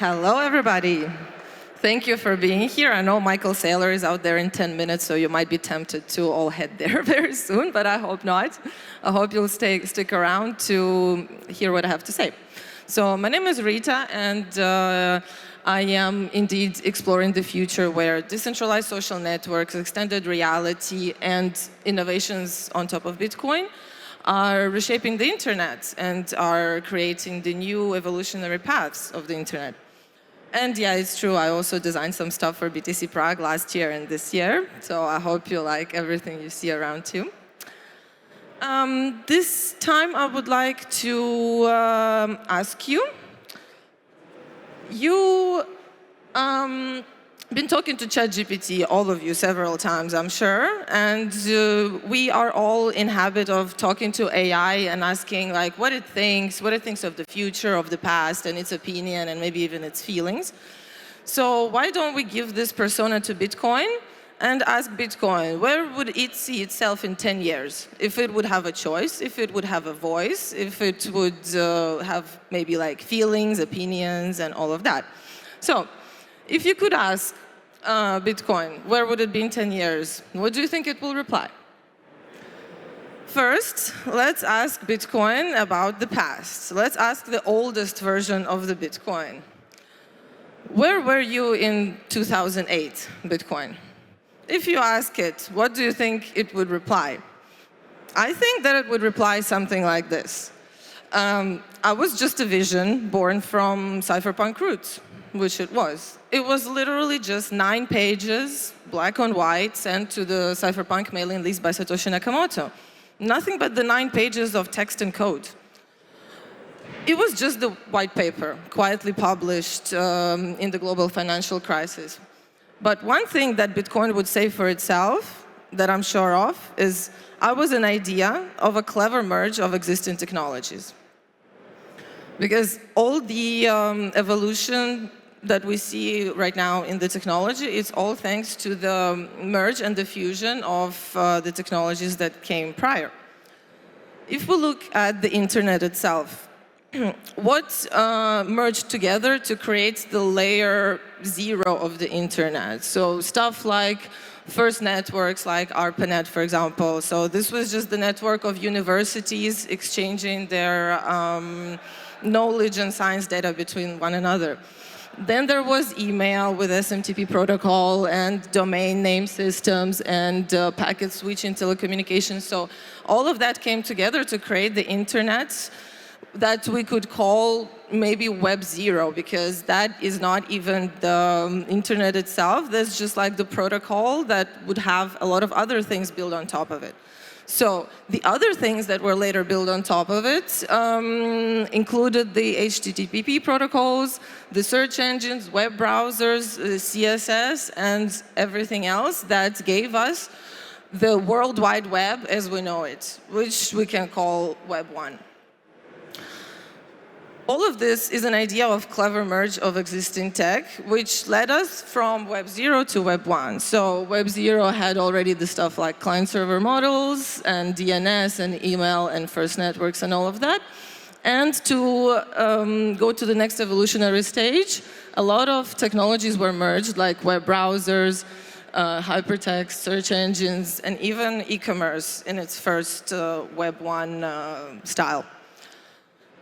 Hello, everybody. Thank you for being here. I know Michael Saylor is out there in 10 minutes, so you might be tempted to all head there very soon, but I hope not. I hope you'll stick around to hear what I have to say. So my name is Rita, and I am indeed exploring the future where decentralized social networks, extended reality, and innovations on top of Bitcoin are reshaping the internet and are creating the new evolutionary paths of the internet. And yeah, it's true, I also designed some stuff for BTC Prague last year and this year, so I hope you like everything you see around too. This time I would like to ask you, been talking to ChatGPT, all of you, several times, I'm sure, and we are all in habit of talking to AI and asking like what it thinks of the future, of the past, and its opinion, and maybe even its feelings. So why don't we give this persona to Bitcoin and ask Bitcoin, where would it see itself in 10 years? If it would have a choice, if it would have a voice, if it would have maybe like feelings, opinions, and all of that. So, if you could ask Bitcoin, where would it be in 10 years? What do you think it will reply? First, let's ask Bitcoin about the past. Let's ask the oldest version of the Bitcoin. Where were you in 2008, Bitcoin? If you ask it, what do you think it would reply? I think that it would reply something like this. I was just a vision born from cypherpunk roots, which it was. It was literally just 9 pages, black on white, sent to the cypherpunk mailing list by Satoshi Nakamoto. Nothing but the 9 pages of text and code. It was just the white paper, quietly published in the global financial crisis. But one thing that Bitcoin would say for itself, that I'm sure of, is I was an idea of a clever merge of existing technologies. Because all the evolution that we see right now in the technology, it's all thanks to the merge and the fusion of the technologies that came prior. If we look at the internet itself, what merged together to create the layer 0 of the internet? So stuff like first networks like ARPANET, for example. So this was just the network of universities exchanging their knowledge and science data between one another. Then there was email with SMTP protocol and domain name systems and packet switching telecommunications. So all of that came together to create the internet that we could call maybe Web 0, because that is not even the internet itself. That's just like the protocol that would have a lot of other things built on top of it. So the other things that were later built on top of it included the HTTP protocols, the search engines, web browsers, CSS, and everything else that gave us the World Wide Web as we know it, which we can call Web 1. All of this is an idea of clever merge of existing tech, which led us from Web 0 to Web 1. So Web 0 had already the stuff like client-server models and DNS and email and first networks and all of that. And to go to the next evolutionary stage, a lot of technologies were merged, like web browsers, hypertext, search engines, and even e-commerce in its first Web 1 style.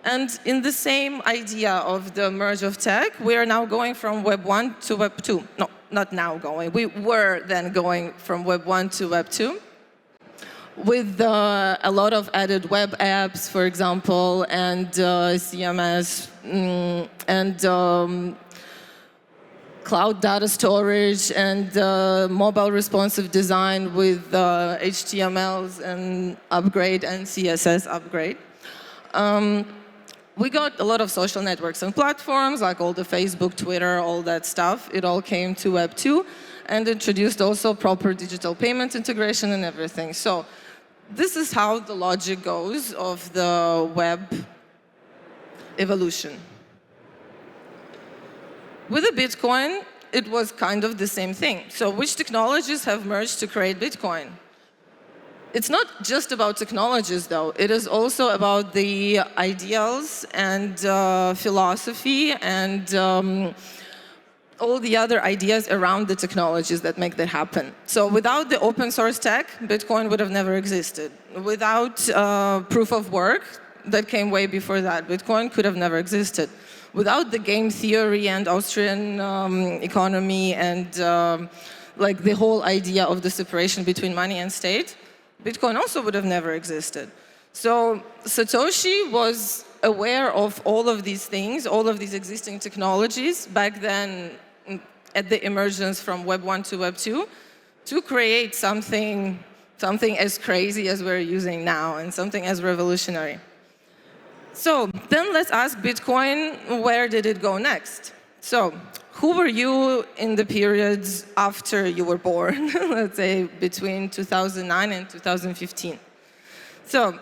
And in the same idea of the merge of tech, we are now going from Web 1 to Web 2. No, not now going. We were then going from Web 1 to Web 2 with a lot of added web apps, for example, and CMS, and cloud data storage, and mobile responsive design with HTMLs and upgrade and CSS upgrade. We got a lot of social networks and platforms, like all the Facebook, Twitter, all that stuff. It all came to Web 2 and introduced also proper digital payment integration and everything. So this is how the logic goes of the web evolution. With the Bitcoin, it was kind of the same thing. So which technologies have merged to create Bitcoin? It's not just about technologies, though. It is also about the ideals and philosophy and all the other ideas around the technologies that make that happen. So without the open source tech, Bitcoin would have never existed. Without proof of work, that came way before that, Bitcoin could have never existed. Without the game theory and Austrian economy and like the whole idea of the separation between money and state, Bitcoin also would have never existed. So Satoshi was aware of all of these things, all of these existing technologies back then at the emergence from Web 1 to Web 2 to create something as crazy as we're using now and something as revolutionary. So then let's ask Bitcoin, where did it go next? So who were you in the periods after you were born, let's say between 2009 and 2015? So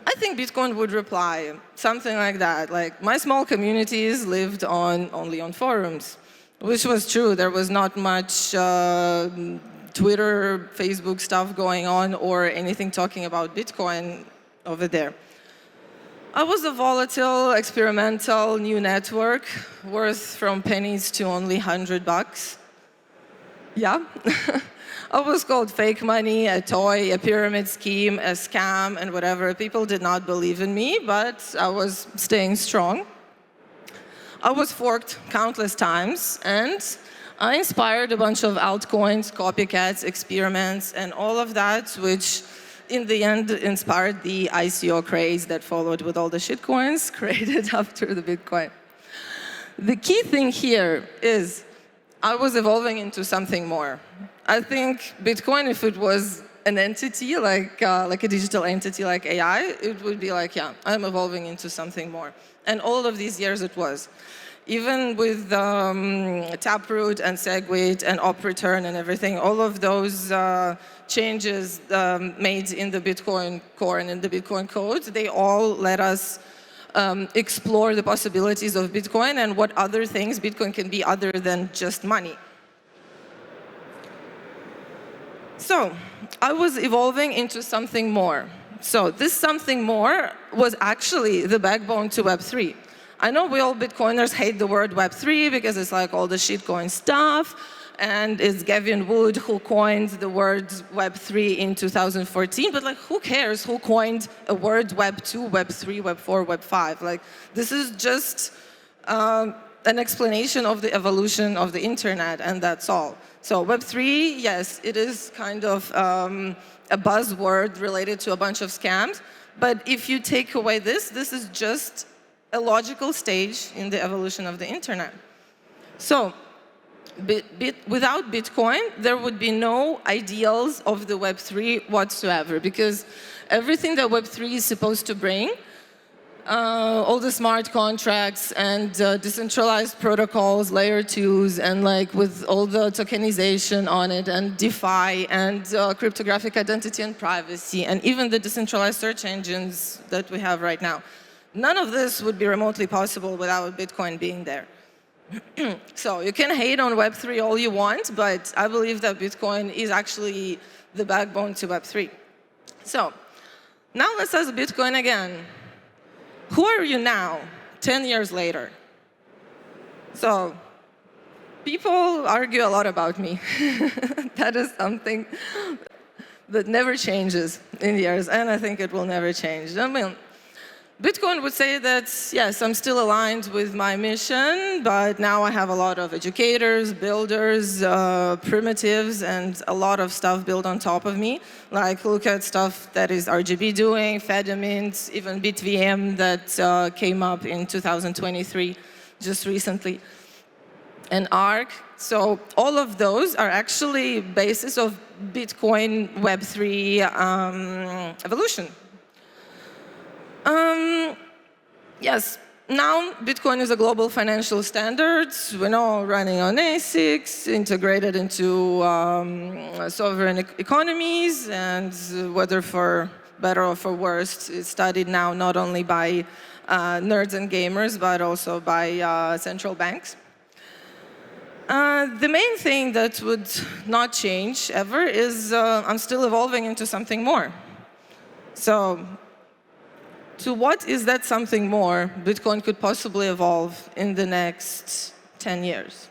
I think Bitcoin would reply something like that, like my small communities lived only on forums, which was true. There was not much Twitter, Facebook stuff going on or anything talking about Bitcoin over there. I was a volatile, experimental new network worth from pennies to only $100. Yeah. I was called fake money, a toy, a pyramid scheme, a scam, and whatever. People did not believe in me, but I was staying strong. I was forked countless times, and I inspired a bunch of altcoins, copycats, experiments, and all of that, which in the end inspired the ICO craze that followed with all the shitcoins created after the Bitcoin. The key thing here is I was evolving into something more. I think Bitcoin, if it was an entity, like a digital entity like AI, it would be like, yeah, I'm evolving into something more. And all of these years it was. Even with Taproot and SegWit and OP_RETURN and everything, all of those changes made in the Bitcoin core and in the Bitcoin code, they all let us explore the possibilities of Bitcoin and what other things Bitcoin can be other than just money. So I was evolving into something more. So this something more was actually the backbone to Web3. I know we all Bitcoiners hate the word Web3 because it's like all the shitcoin stuff, and it's Gavin Wood who coined the word Web3 in 2014, but like who cares who coined a word Web2, Web3, Web4, Web5? Like this is just an explanation of the evolution of the internet, and that's all. So Web3, yes, it is kind of a buzzword related to a bunch of scams, but if you take away this is just a logical stage in the evolution of the internet. So without Bitcoin, there would be no ideals of the Web3 whatsoever, because everything that Web3 is supposed to bring, all the smart contracts and decentralized protocols, layer 2s, and like with all the tokenization on it, and DeFi, and cryptographic identity and privacy, and even the decentralized search engines that we have right now. None of this would be remotely possible without Bitcoin being there. So you can hate on Web3 all you want, but I believe that Bitcoin is actually the backbone to Web3. So now let's ask Bitcoin again. Who are you now, 10 years later? So people argue a lot about me. That is something that never changes in years, and I think it will never change. I mean, Bitcoin would say that, yes, I'm still aligned with my mission, but now I have a lot of educators, builders, primitives, and a lot of stuff built on top of me. Like, look at stuff that is RGB doing, Fedimint, even BitVM that came up in 2023, just recently, and ARC. So all of those are actually basis of Bitcoin Web3 evolution. Yes, now Bitcoin is a global financial standard. We're now running on ASICs, integrated into sovereign economies, and whether for better or for worse, it's studied now not only by nerds and gamers, but also by central banks. The main thing that would not change ever is I'm still evolving into something more. So to what is that something more Bitcoin could possibly evolve in the next 10 years?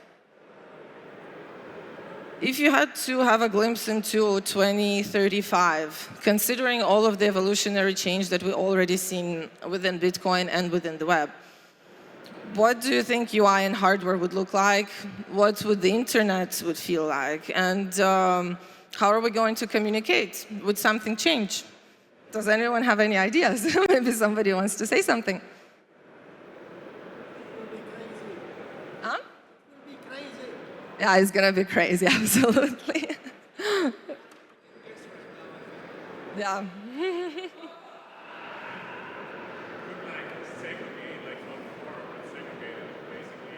If you had to have a glimpse into 2035, considering all of the evolutionary change that we've already seen within Bitcoin and within the web, what do you think UI and hardware would look like? What would the internet would feel like? And how are we going to communicate? Would something change? Does anyone have any ideas? Maybe somebody wants to say something. Huh? It will be crazy. Yeah, it's going to be crazy, absolutely. Yeah.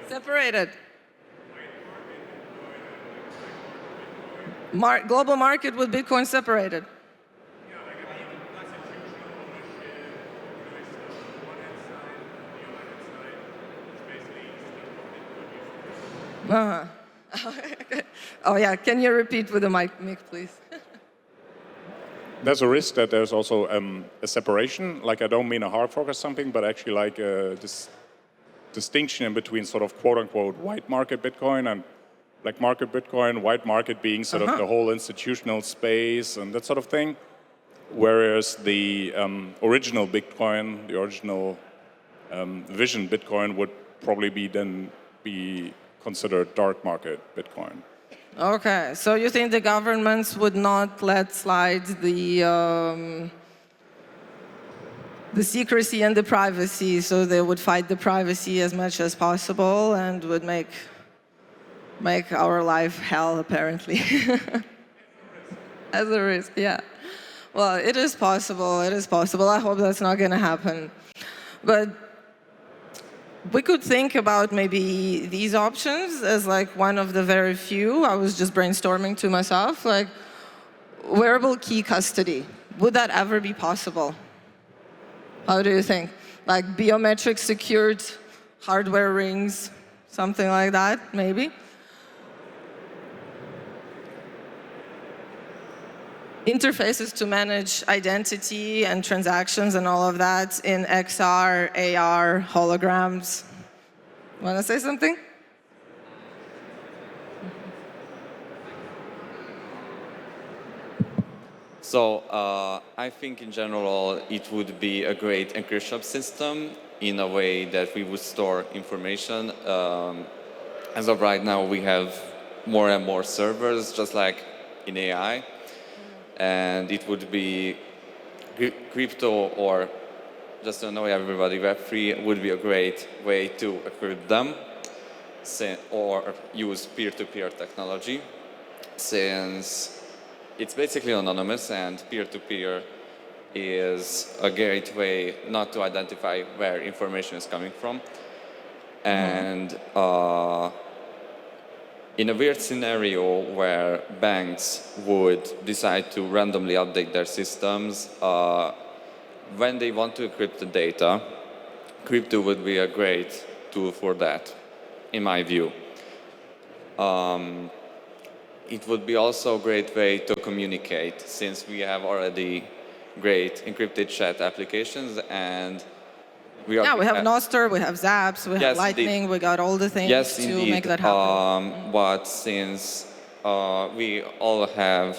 Separated. Global market with Bitcoin separated. Oh yeah, can you repeat with the mic, please? There's a risk that there's also a separation. Like, I don't mean a hard fork or something, but actually like this distinction in between sort of quote-unquote white market Bitcoin and black market Bitcoin, white market being sort of the whole institutional space and that sort of thing, whereas the original Bitcoin, the original vision Bitcoin would probably be considered dark market Bitcoin. Okay, so you think the governments would not let slide the secrecy and the privacy, so they would fight the privacy as much as possible and would make our life hell, apparently. As a risk, yeah. Well, it is possible, it is possible. I hope that's not going to happen. But we could think about maybe these options as like one of the very few. I was just brainstorming to myself, like wearable key custody. Would that ever be possible? How do you think? Like biometric secured hardware rings, something like that, maybe? Interfaces to manage identity and transactions and all of that in XR, AR, holograms. Want to say something? So I think in general it would be a great encryption system in a way that we would store information. As of right now, we have more and more servers, just like in AI. And it would be crypto, or just to annoy everybody, Web3 would be a great way to encrypt them or use peer-to-peer technology, since it's basically anonymous and peer-to-peer is a great way not to identify where information is coming from. And in a weird scenario where banks would decide to randomly update their systems, when they want to encrypt the data, crypto would be a great tool for that, in my view. It would be also a great way to communicate, since we have already great encrypted chat applications, and we have Nostr, we have Zaps, we have Lightning, indeed. We got all the things to make that happen. But since we all have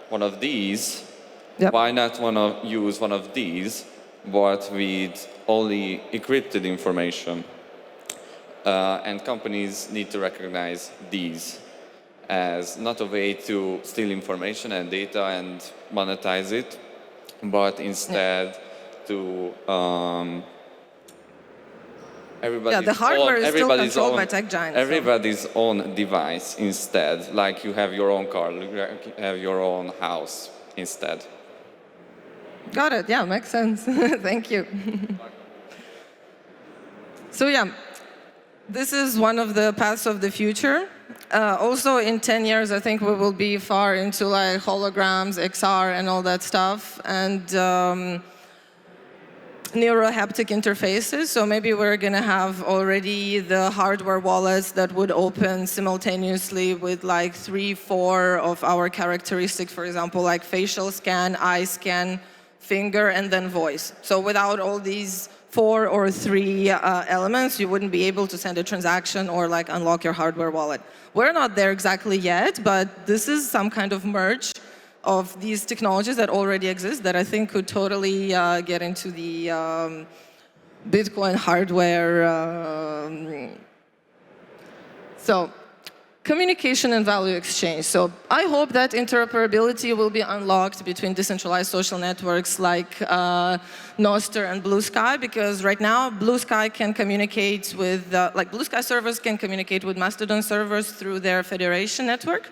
one of these, why not use one of these, but with only encrypted information? And companies need to recognize these as not a way to steal information and data and monetize it, but instead to the hardware is still controlled by tech giants. Everybody's own device instead, like you have your own car, you have your own house instead. Got it, yeah, makes sense. Thank you. So yeah, this is one of the paths of the future. Also in 10 years, I think we will be far into like holograms, XR and all that stuff. And neurohaptic interfaces. So maybe we're going to have already the hardware wallets that would open simultaneously with like 3, 4 of our characteristics, for example, like facial scan, eye scan, finger, and then voice. So without all these 4 or 3 elements, you wouldn't be able to send a transaction or like unlock your hardware wallet. We're not there exactly yet, but this is some kind of merge of these technologies that already exist that I think could totally get into the Bitcoin hardware. So communication and value exchange. So I hope that interoperability will be unlocked between decentralized social networks like Nostr and Blue Sky, because right now Blue Sky can communicate with, like Blue Sky servers can communicate with Mastodon servers through their federation network.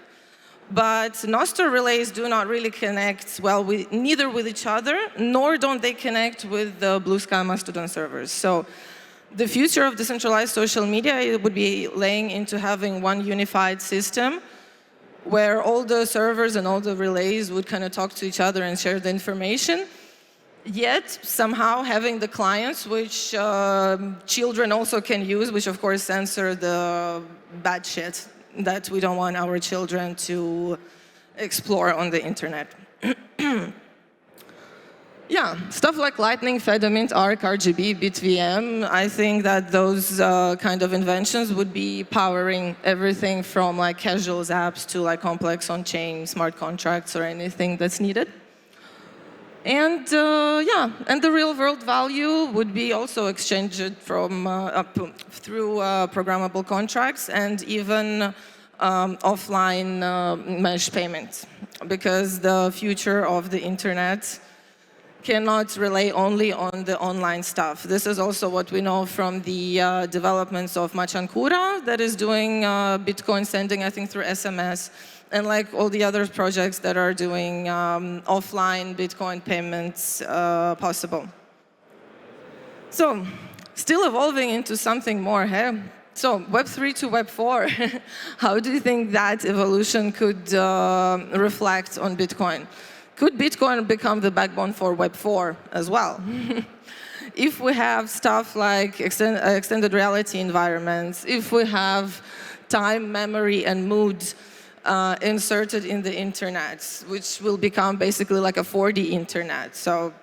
But Nostr relays do not really connect well with, neither with each other, nor don't they connect with the Blue Sky Mastodon servers. So the future of decentralized social media would be laying into having one unified system where all the servers and all the relays would kind of talk to each other and share the information, yet somehow having the clients which children also can use, which of course censor the bad shit that we don't want our children to explore on the internet. Yeah, stuff like Lightning, Fedimint, Arc, RGB, BitVM, I think that those kind of inventions would be powering everything from like casual apps to like complex on-chain smart contracts or anything that's needed. And yeah, and the real-world value would be also exchanged from through programmable contracts and even offline mesh payments, because the future of the internet cannot rely only on the online stuff. This is also what we know from the developments of Machankura that is doing Bitcoin sending, I think, through SMS, and like all the other projects that are doing offline Bitcoin payments possible. So, still evolving into something more, hey? So, Web 3 to Web 4, how do you think that evolution could reflect on Bitcoin? Could Bitcoin become the backbone for Web 4 as well? If we have stuff like extended reality environments, if we have time, memory, and mood inserted in the internet, which will become basically like a 4D internet. So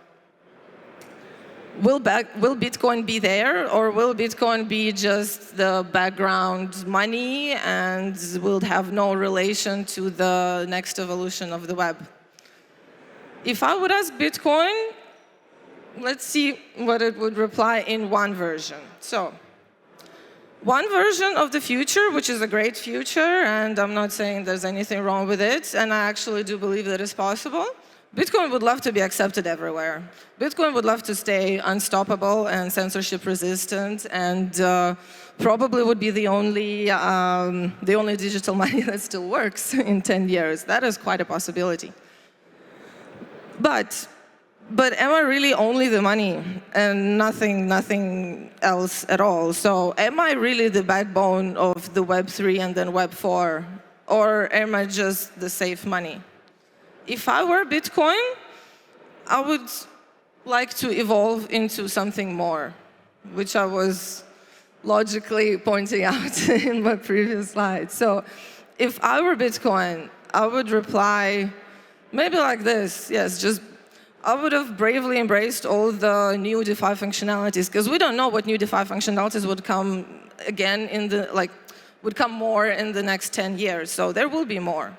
will Bitcoin be there, or will Bitcoin be just the background money and will have no relation to the next evolution of the web? If I would ask Bitcoin, let's see what it would reply in one version. So, one version of the future, which is a great future, and I'm not saying there's anything wrong with it, and I actually do believe that it's possible. Bitcoin would love to be accepted everywhere. Bitcoin would love to stay unstoppable and censorship resistant, and probably would be the only digital money that still works in 10 years. That is quite a possibility. But am I really only the money and nothing else at all? So am I really the backbone of the Web 3 and then Web 4? Or am I just the safe money? If I were Bitcoin, I would like to evolve into something more, which I was logically pointing out in my previous slide. So if I were Bitcoin, I would reply maybe like this, yes, just I would have bravely embraced all the new DeFi functionalities, because we don't know what new DeFi functionalities would come again would come more in the next 10 years. So there will be more.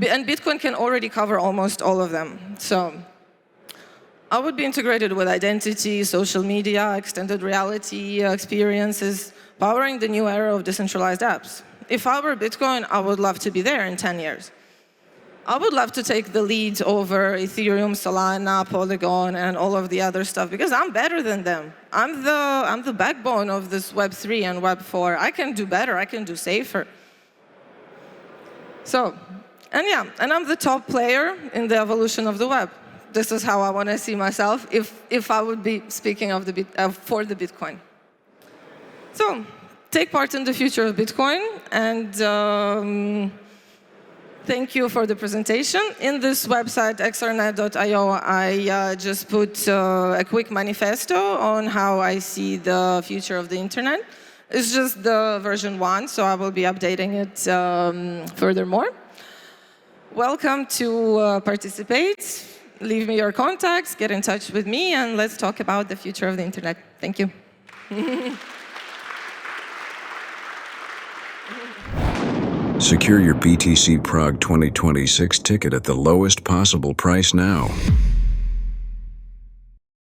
And Bitcoin can already cover almost all of them. So I would be integrated with identity, social media, extended reality experiences, powering the new era of decentralized apps. If I were Bitcoin, I would love to be there in 10 years. I would love to take the lead over Ethereum, Solana, Polygon, and all of the other stuff, because I'm better than them. I'm the backbone of this Web 3 and Web 4. I can do better. I can do safer. So, and yeah, and I'm the top player in the evolution of the web. This is how I want to see myself if I would be speaking of for the Bitcoin. So, take part in the future of Bitcoin and Thank you for the presentation. In this website, xrnet.io, I just put a quick manifesto on how I see the future of the internet. It's just the version 1, so I will be updating it furthermore. Welcome to participate. Leave me your contacts, get in touch with me, and let's talk about the future of the internet. Thank you. Secure your BTC Prague 2026 ticket at the lowest possible price now.